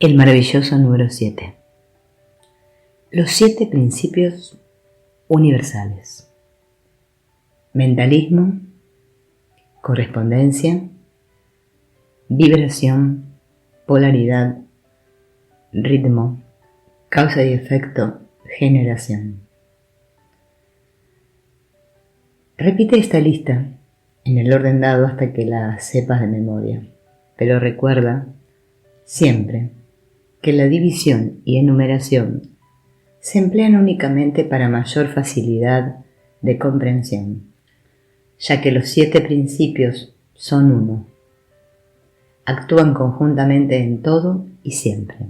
El maravilloso número 7. Los 7 principios universales. Mentalismo, correspondencia, vibración, polaridad, ritmo, causa y efecto, generación. Repite esta lista en el orden dado hasta que la sepas de memoria, pero recuerda siempre que la división y enumeración se emplean únicamente para mayor facilidad de comprensión, ya que los 7 principios son uno. Actúan conjuntamente en todo y siempre.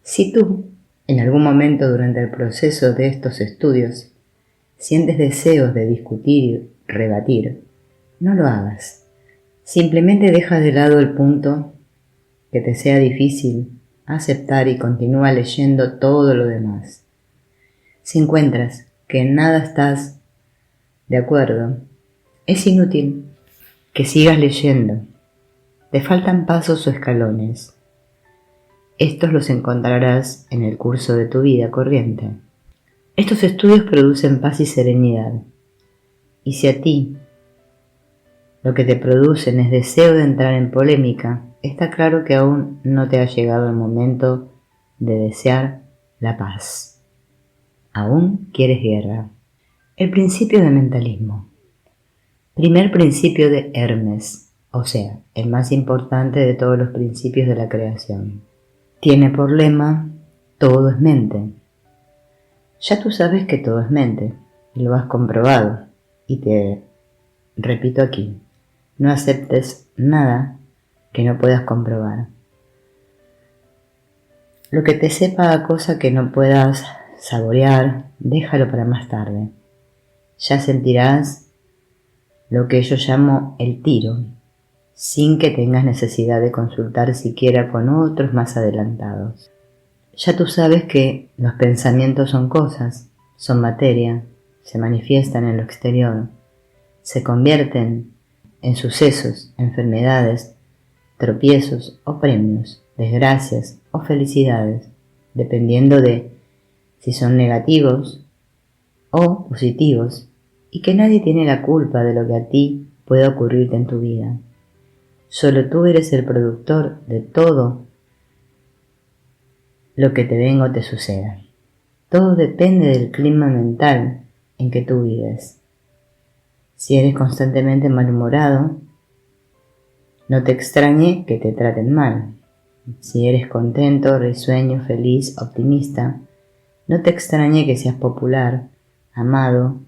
Si tú, en algún momento durante el proceso de estos estudios, sientes deseos de discutir, rebatir, no lo hagas. Simplemente deja de lado el punto que te sea difícil aceptar y continúa leyendo todo lo demás. Si encuentras que en nada estás de acuerdo, es inútil que sigas leyendo. Te faltan pasos o escalones. Estos los encontrarás en el curso de tu vida corriente. Estos estudios producen paz y serenidad. Y si a ti lo que te producen es deseo de entrar en polémica, está claro que aún no te ha llegado el momento de desear la paz. Aún quieres guerra. El principio de mentalismo. Primer principio de Hermes, o sea, el más importante de todos los principios de la creación. Tiene por lema, todo es mente. Ya tú sabes que todo es mente, y lo has comprobado, y te repito aquí, no aceptes nada que no puedas comprobar. Lo que te sepa a cosa que no puedas saborear, déjalo para más tarde. Ya sentirás lo que yo llamo el tiro, sin que tengas necesidad de consultar siquiera con otros más adelantados. Ya tú sabes que los pensamientos son cosas, son materia, se manifiestan en lo exterior, se convierten en sucesos, enfermedades, tropiezos o premios, desgracias o felicidades, dependiendo de si son negativos o positivos, y que nadie tiene la culpa de lo que a ti pueda ocurrirte en tu vida. Solo tú eres el productor de todo lo que te venga o te suceda. Todo depende del clima mental en que tú vives. Si eres constantemente malhumorado, no te extrañe que te traten mal. Si eres contento, risueño, feliz, optimista, no te extrañe que seas popular, amado,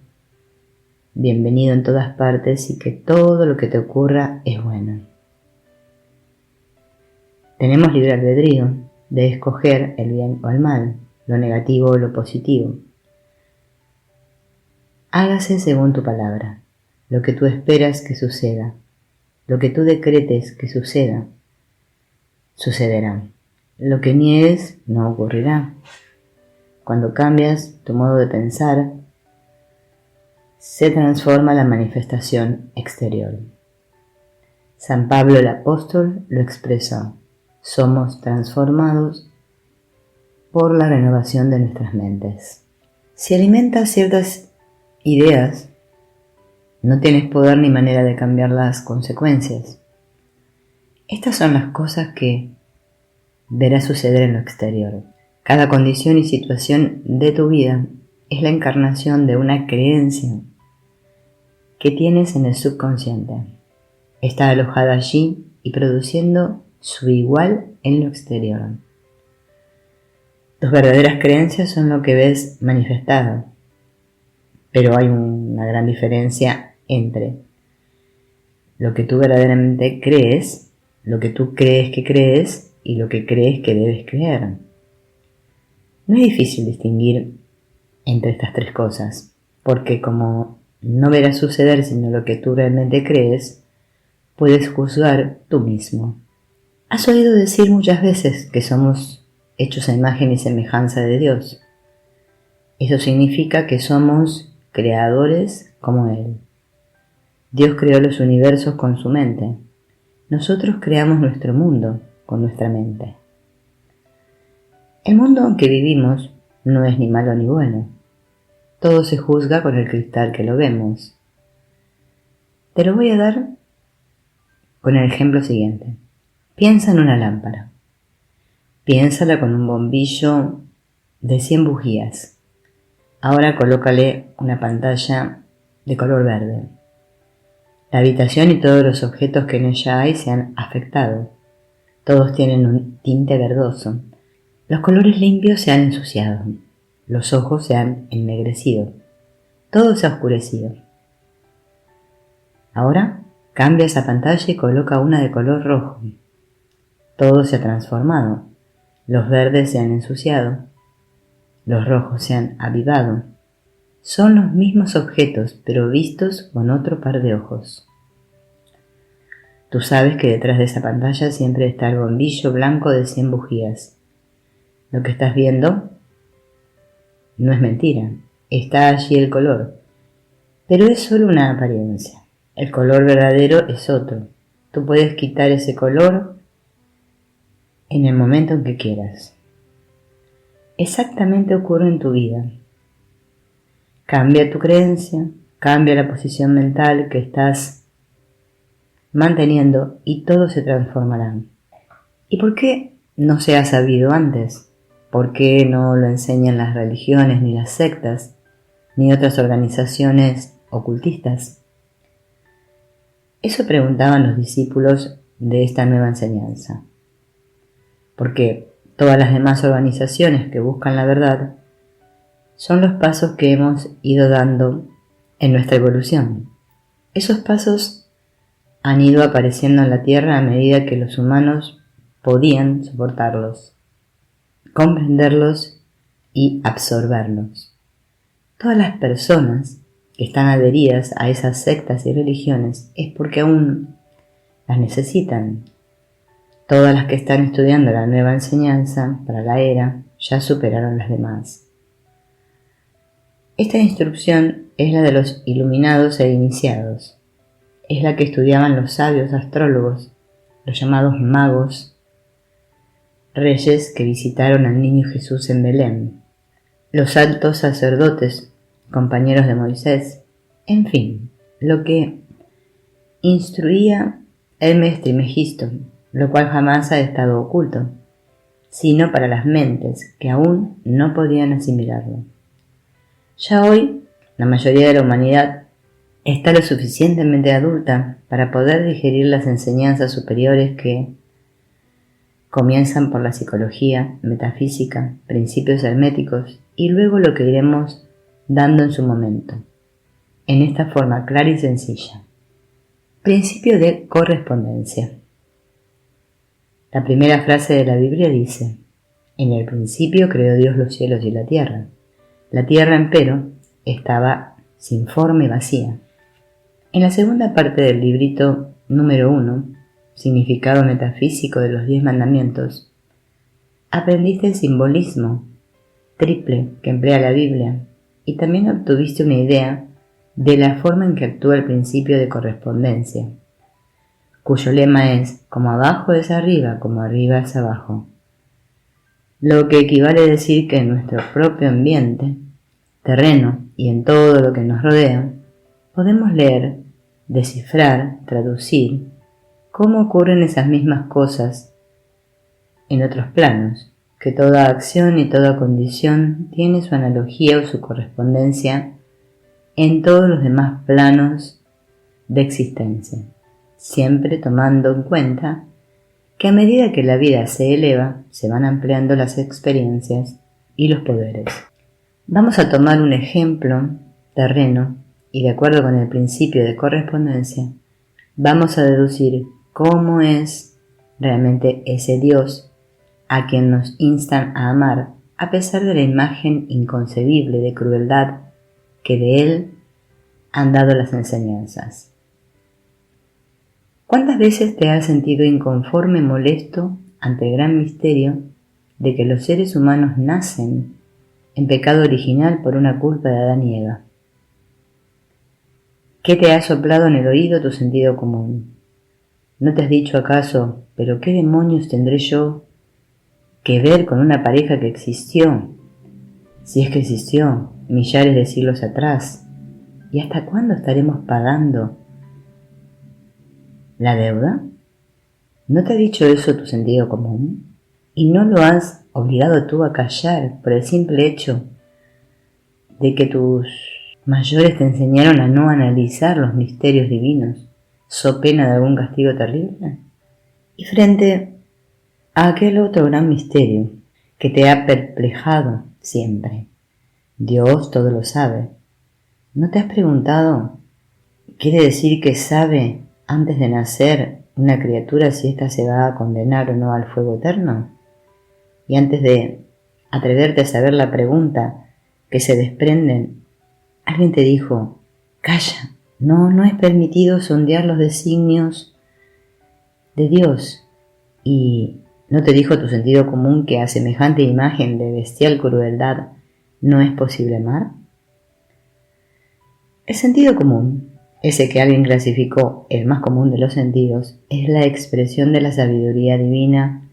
bienvenido en todas partes y que todo lo que te ocurra es bueno. Tenemos libre albedrío de escoger el bien o el mal, lo negativo o lo positivo. Hágase según tu palabra, lo que tú esperas que suceda, lo que tú decretes que suceda, sucederá. Lo que niegues no ocurrirá. Cuando cambias tu modo de pensar, se transforma la manifestación exterior. San Pablo el apóstol lo expresó: somos transformados por la renovación de nuestras mentes. Si alimentas ciertas ideas, no tienes poder ni manera de cambiar las consecuencias. Estas son las cosas que verás suceder en lo exterior. Cada condición y situación de tu vida es la encarnación de una creencia que tienes en el subconsciente. Está alojada allí y produciendo su igual en lo exterior. Tus verdaderas creencias son lo que ves manifestado, pero hay una gran diferencia entre lo que tú verdaderamente crees, lo que tú crees que crees y lo que crees que debes creer. No es difícil distinguir entre estas 3 cosas, porque como no verás suceder sino lo que tú realmente crees, puedes juzgar tú mismo. Has oído decir muchas veces que somos hechos a imagen y semejanza de Dios. Eso significa que somos creadores como Él. Dios creó los universos con su mente. Nosotros creamos nuestro mundo con nuestra mente. El mundo en que vivimos no es ni malo ni bueno. Todo se juzga con el cristal que lo vemos. Te lo voy a dar con el ejemplo siguiente. Piensa en una lámpara. Piénsala con un bombillo de 100 bujías. Ahora colócale una pantalla de color verde. La habitación y todos los objetos que en ella hay se han afectado. Todos tienen un tinte verdoso. Los colores limpios se han ensuciado. Los ojos se han ennegrecido. Todo se ha oscurecido. Ahora cambia esa pantalla y coloca una de color rojo. Todo se ha transformado. Los verdes se han ensuciado. Los rojos se han avivado. Son los mismos objetos, pero vistos con otro par de ojos. Tú sabes que detrás de esa pantalla siempre está el bombillo blanco de 100 bujías. Lo que estás viendo no es mentira. Está allí el color. Pero es solo una apariencia. El color verdadero es otro. Tú puedes quitar ese color en el momento en que quieras. Exactamente ocurre en tu vida. Cambia tu creencia, cambia la posición mental que estás manteniendo y todo se transformará. ¿Y por qué no se ha sabido antes? ¿Por qué no lo enseñan las religiones, ni las sectas, ni otras organizaciones ocultistas? Eso preguntaban los discípulos de esta nueva enseñanza. Porque todas las demás organizaciones que buscan la verdad son los pasos que hemos ido dando en nuestra evolución. Esos pasos han ido apareciendo en la Tierra a medida que los humanos podían soportarlos, comprenderlos y absorberlos. Todas las personas que están adheridas a esas sectas y religiones es porque aún las necesitan. Todas las que están estudiando la nueva enseñanza para la era ya superaron las demás. Esta instrucción es la de los iluminados e iniciados. Es la que estudiaban los sabios astrólogos, los llamados magos, reyes que visitaron al niño Jesús en Belén, los altos sacerdotes, compañeros de Moisés, en fin, lo que instruía Hermes Trismegisto, lo cual jamás ha estado oculto, sino para las mentes que aún no podían asimilarlo. Ya hoy, la mayoría de la humanidad está lo suficientemente adulta para poder digerir las enseñanzas superiores que comienzan por la psicología, metafísica, principios herméticos y luego lo que iremos dando en su momento, en esta forma clara y sencilla. Principio de correspondencia. La primera frase de la Biblia dice: en el principio creó Dios los cielos y la tierra. La tierra, empero, estaba sin forma y vacía. En la segunda parte del librito número 1, significado metafísico de los 10 mandamientos, aprendiste el simbolismo triple que emplea la Biblia y también obtuviste una idea de la forma en que actúa el principio de correspondencia, cuyo lema es: como abajo es arriba, como arriba es abajo. Lo que equivale a decir que en nuestro propio ambiente, terreno y en todo lo que nos rodea, podemos leer, descifrar, traducir cómo ocurren esas mismas cosas en otros planos, que toda acción y toda condición tiene su analogía o su correspondencia en todos los demás planos de existencia, siempre tomando en cuenta que a medida que la vida se eleva, se van ampliando las experiencias y los poderes. Vamos a tomar un ejemplo terreno y de acuerdo con el principio de correspondencia, vamos a deducir cómo es realmente ese Dios a quien nos instan a amar a pesar de la imagen inconcebible de crueldad que de Él han dado las enseñanzas. ¿Cuántas veces te has sentido inconforme, molesto ante el gran misterio de que los seres humanos nacen en pecado original por una culpa de Adán y Eva? ¿Qué te ha soplado en el oído tu sentido común? ¿No te has dicho acaso, pero qué demonios tendré yo que ver con una pareja que existió, si es que existió, millares de siglos atrás. ¿Y hasta cuándo estaremos pagando la deuda? ¿No te ha dicho eso tu sentido común? ¿Y no lo has obligado tú a callar por el simple hecho de que tus mayores te enseñaron a no analizar los misterios divinos, so pena de algún castigo terrible? Y frente a aquel otro gran misterio que te ha perplejado siempre, Dios todo lo sabe, ¿no te has preguntado, quiere decir que sabe antes de nacer una criatura si ésta se va a condenar o no al fuego eterno? Y antes de atreverte a saber la pregunta que se desprenden, alguien te dijo, calla, no es permitido sondear los designios de Dios. Y no te dijo tu sentido común que a semejante imagen de bestial crueldad no es posible amar. El sentido común, ese que alguien clasificó el más común de los sentidos, es la expresión de la sabiduría divina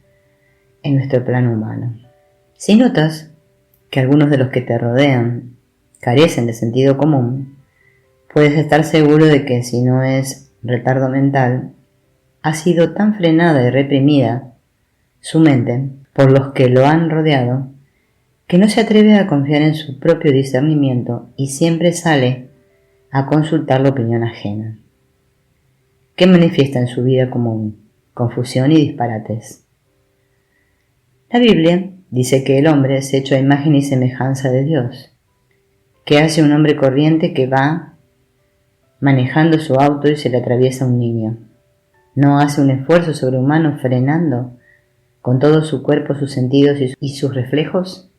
en nuestro plano humano. Si notas que algunos de los que te rodean carecen de sentido común, puedes estar seguro de que si no es retardo mental, ha sido tan frenada y reprimida su mente por los que lo han rodeado, que no se atreve a confiar en su propio discernimiento y siempre sale a consultar la opinión ajena. ¿Qué manifiesta en su vida común? Confusión y disparates. La Biblia dice que el hombre es hecho a imagen y semejanza de Dios. ¿Qué hace un hombre corriente que va manejando su auto y se le atraviesa un niño? ¿No hace un esfuerzo sobrehumano frenando con todo su cuerpo, sus sentidos y sus reflejos?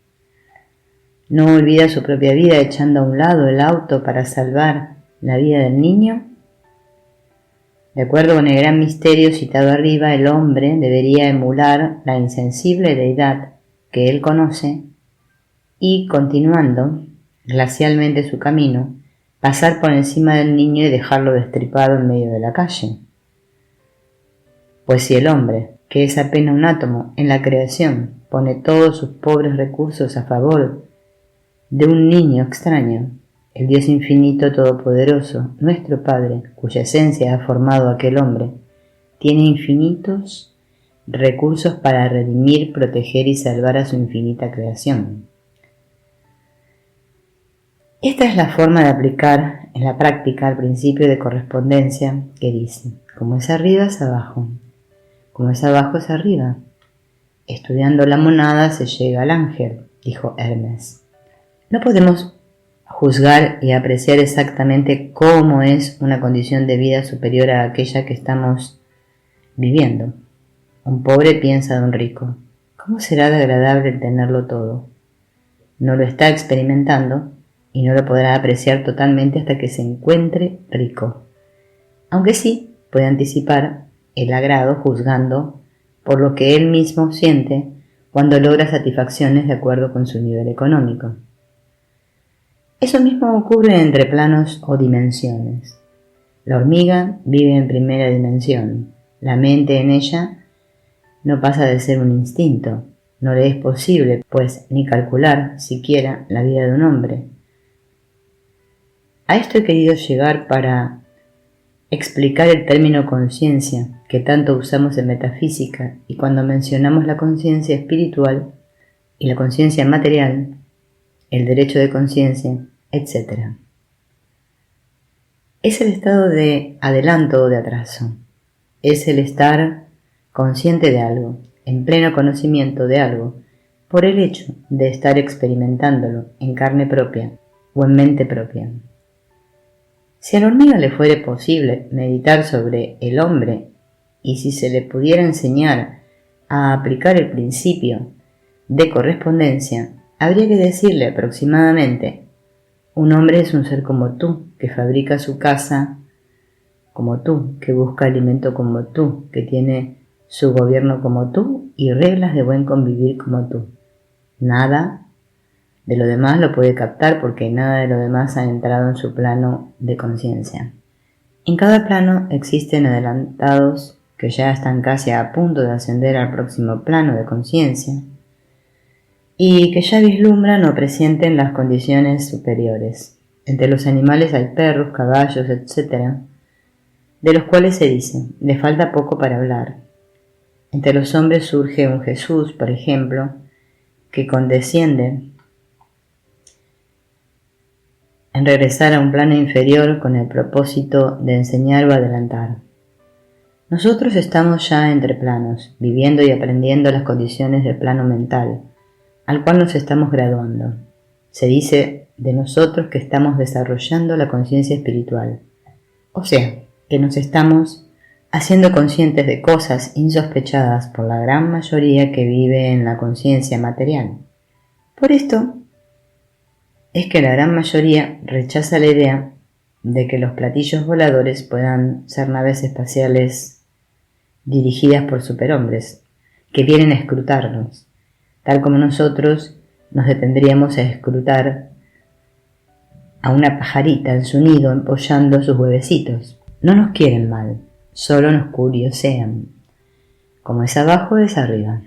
¿No olvida su propia vida echando a un lado el auto para salvar la vida del niño? De acuerdo con el gran misterio citado arriba, el hombre debería emular la insensible deidad que él conoce y, continuando glacialmente su camino, pasar por encima del niño y dejarlo destripado en medio de la calle. Pues si el hombre, que es apenas un átomo en la creación, pone todos sus pobres recursos a favor de un niño extraño, el Dios infinito todopoderoso, nuestro Padre, cuya esencia ha formado a aquel hombre, tiene infinitos recursos para redimir, proteger y salvar a su infinita creación. Esta es la forma de aplicar en la práctica el principio de correspondencia que dice, como es arriba es abajo, como es abajo es arriba. Estudiando la monada se llega al ángel, dijo Hermes. No podemos juzgar y apreciar exactamente cómo es una condición de vida superior a aquella que estamos viviendo. Un pobre piensa de un rico, ¿cómo será de agradable tenerlo todo? No lo está experimentando y no lo podrá apreciar totalmente hasta que se encuentre rico, aunque sí puede anticipar el agrado juzgando por lo que él mismo siente cuando logra satisfacciones de acuerdo con su nivel económico. Eso mismo ocurre entre planos o dimensiones. La hormiga vive en primera dimensión. La mente en ella no pasa de ser un instinto. No le es posible, pues, ni calcular siquiera la vida de un hombre. A esto he querido llegar para explicar el término conciencia, que tanto usamos en metafísica, y cuando mencionamos la conciencia espiritual y la conciencia material, el derecho de conciencia, etc. Es el estado de adelanto o de atraso. Es el estar consciente de algo, en pleno conocimiento de algo, por el hecho de estar experimentándolo en carne propia o en mente propia. Si a la hormiga le fuere posible meditar sobre el hombre y si se le pudiera enseñar a aplicar el principio de correspondencia, habría que decirle aproximadamente: un hombre es un ser como tú, que fabrica su casa como tú, que busca alimento como tú, que tiene su gobierno como tú y reglas de buen convivir como tú. Nada de lo demás lo puede captar porque nada de lo demás ha entrado en su plano de conciencia. En cada plano existen adelantados que ya están casi a punto de ascender al próximo plano de conciencia, y que ya vislumbran o presienten las condiciones superiores. Entre los animales hay perros, caballos, etc., de los cuales se dice, le falta poco para hablar. Entre los hombres surge un Jesús, por ejemplo, que condesciende en regresar a un plano inferior con el propósito de enseñar o adelantar. Nosotros estamos ya entre planos, viviendo y aprendiendo las condiciones del plano mental, al cual nos estamos graduando. Se dice de nosotros que estamos desarrollando la conciencia espiritual, o sea, que nos estamos haciendo conscientes de cosas insospechadas por la gran mayoría que vive en la conciencia material. Por esto es que la gran mayoría rechaza la idea de que los platillos voladores puedan ser naves espaciales dirigidas por superhombres, que vienen a escrutarnos, tal como nosotros nos detendríamos a escrutar a una pajarita en su nido empollando sus huevecitos. No nos quieren mal, solo nos curiosean. Como es abajo, es arriba.